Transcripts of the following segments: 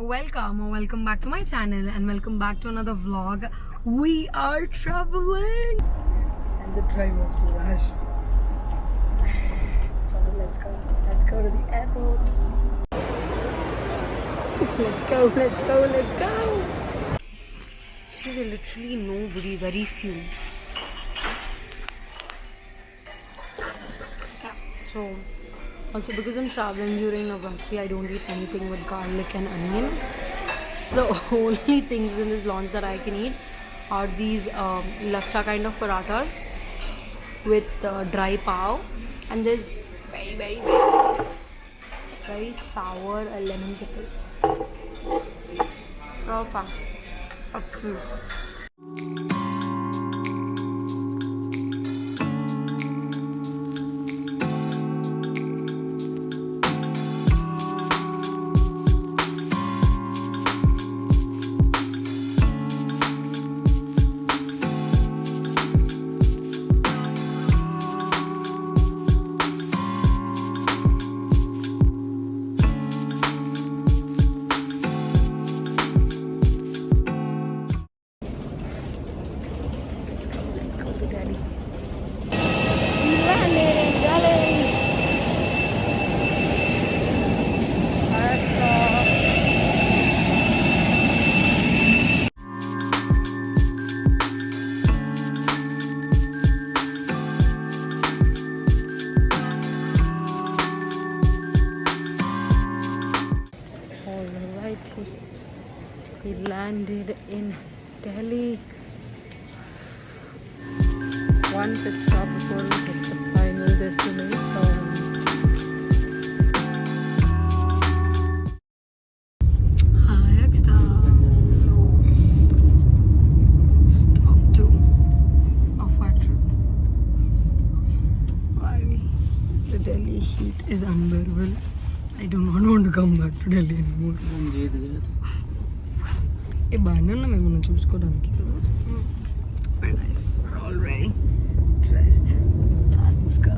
welcome back to my channel and welcome back to another vlog. We are traveling and the drive was too rash. So let's go to the airport. Let's go. See, there literally nobody, very few. So also because I'm traveling during Navratri, I don't eat anything with garlic and onion. So the only things in this launch that I can eat are these lacha kind of parathas with dry pav, and there's very sour lemon pickle. Oh, fun. Absolute. We landed in Delhi. One pit stop before we hit the final destination. Hi, Exta. Stop 2 of our trip. Why? The Delhi heat is unbearable. I do not want to come back to Delhi anymore. Very nice. We're all ready. Dressed. Let's go.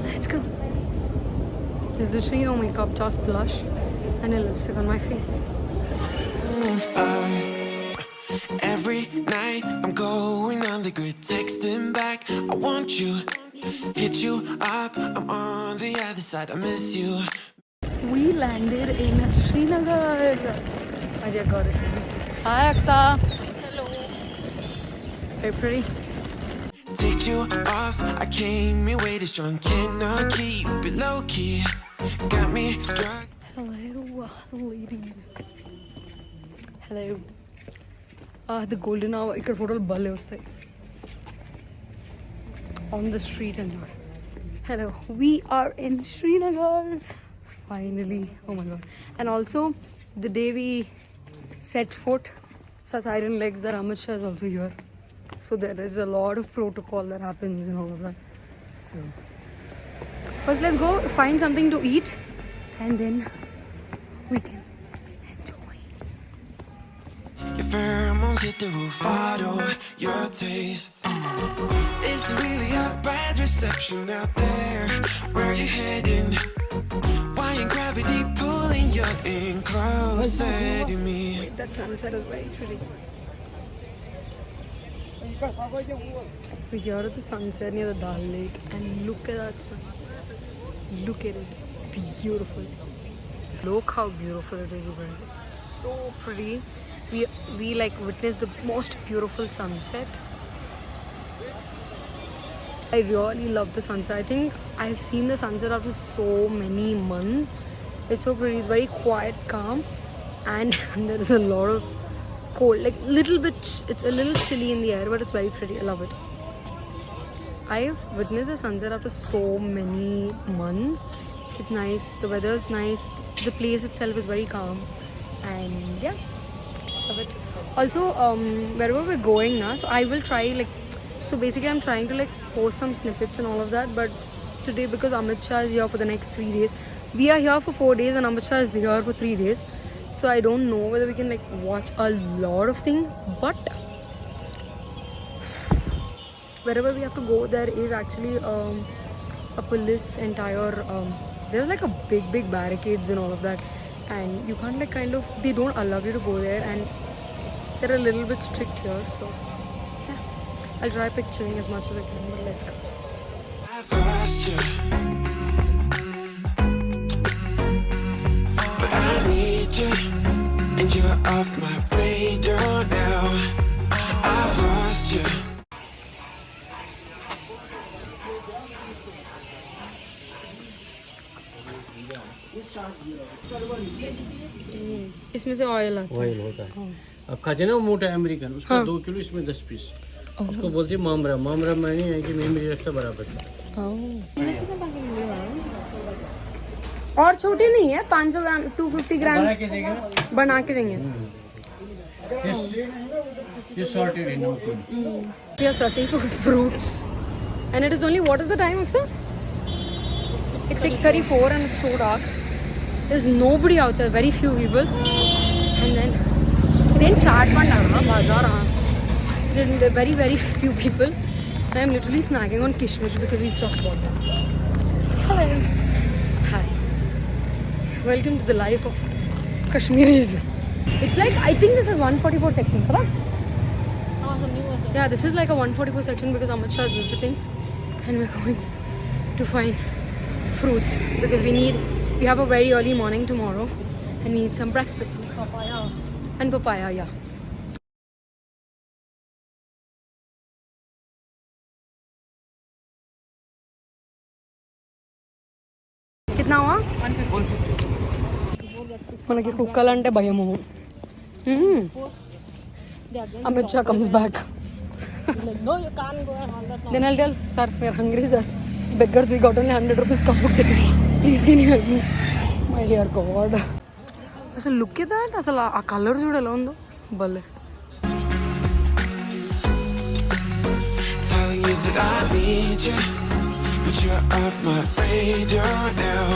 Let's go. There's literally no makeup, just blush and a lipstick on my face. Every night I'm going on the grid, texting back, I want you, hit you up, I'm on the other side, I miss you. We landed in Srinagar. I got it. Hi Aksa. Hello. Very pretty. Take you off, I came in way too strong, cannot keep it low key, got me drunk. Hello ladies. Hello. The golden hour ikkada photo balle vastayi on the street and look. Hello, we are in Srinagar finally. Oh my god. And also the day we set foot, such iron legs, that Amit Shah is also here, so there is a lot of protocol that happens and all of that. So first let's go find something to eat and then we can Your pheromones hit the roof, auto, your taste. It's really a bad reception out there. Where you heading? Why ain't gravity pulling you in closer to me? Wait, that sunset is very pretty. We're here at the sunset near the Dal Lake and look at that sun. Look at it. Beautiful. Look how beautiful it is, you guys. It's so pretty. We like witnessed the most beautiful sunset. I really love the sunset. I think I've seen the sunset after so many months. It's so pretty. It's very quiet, calm, and there is a lot of cold, like little bit. It's a little chilly in the air, but it's very pretty. I love it. I've witnessed a sunset after so many months. It's nice. The weather's nice. The place itself is very calm, and yeah. Love it. Also, wherever we're going now, so I will try so basically I'm trying to post some snippets and all of that, but today because Amit Shah is here for the next 3 days, we are here for 4 days and Amit Shah is here for 3 days, so I don't know whether we can watch a lot of things, but wherever we have to go, there is actually a police entire. There's like a big barricades and all of that, and you can't like kind of, they don't allow you to go there, and they're a little bit strict here. So yeah, I'll try picturing as much as I can, but let's go. I've lost you, but I need you, and you're off my radar now. I've lost you. इसमें से oil आता है. Oil होता है. अब खाते ना मोटा अमेरिकन, उसका 2 किलो, इसमें 10 पीस. उसको बोलते हैं मामरा. मामरा मैंने है कि मेमोरी रखता बराबर. और छोटी नहीं है, 500 ग्राम 250 ग्राम बना के देंगे ना. बना के देंगे. ये sorted in okay. We are searching for fruits, and it is only, what is the time, Akshay? It's 6:34 and it's so dark. There's nobody outside, very few people. And then chaat banda bazaar. Then very few people. And I'm literally snagging on kishmish because we just bought them. Hello. Hi. Welcome to the life of Kashmiris. It's like, I think this is 144 section, correct? Yeah, this is like a 144 section because Amit Shah is visiting, and we're going to find fruits because we have a very early morning tomorrow and we need some breakfast. Papaya. And papaya, yeah. कितना हुआ? 150. మనకి కుక్కలంటే భయము. Amit Shah comes back. No, you can't go and all that. Then I'll tell, sir, we're hungry, sir. Beggars, we got only 100 rupees covered. Please, can you help me? My dear God. So look at that. Asal a color jude ela undo. Balle. Telling you that I need you, but you're off my radar now.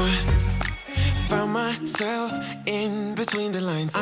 Found myself in between the lines.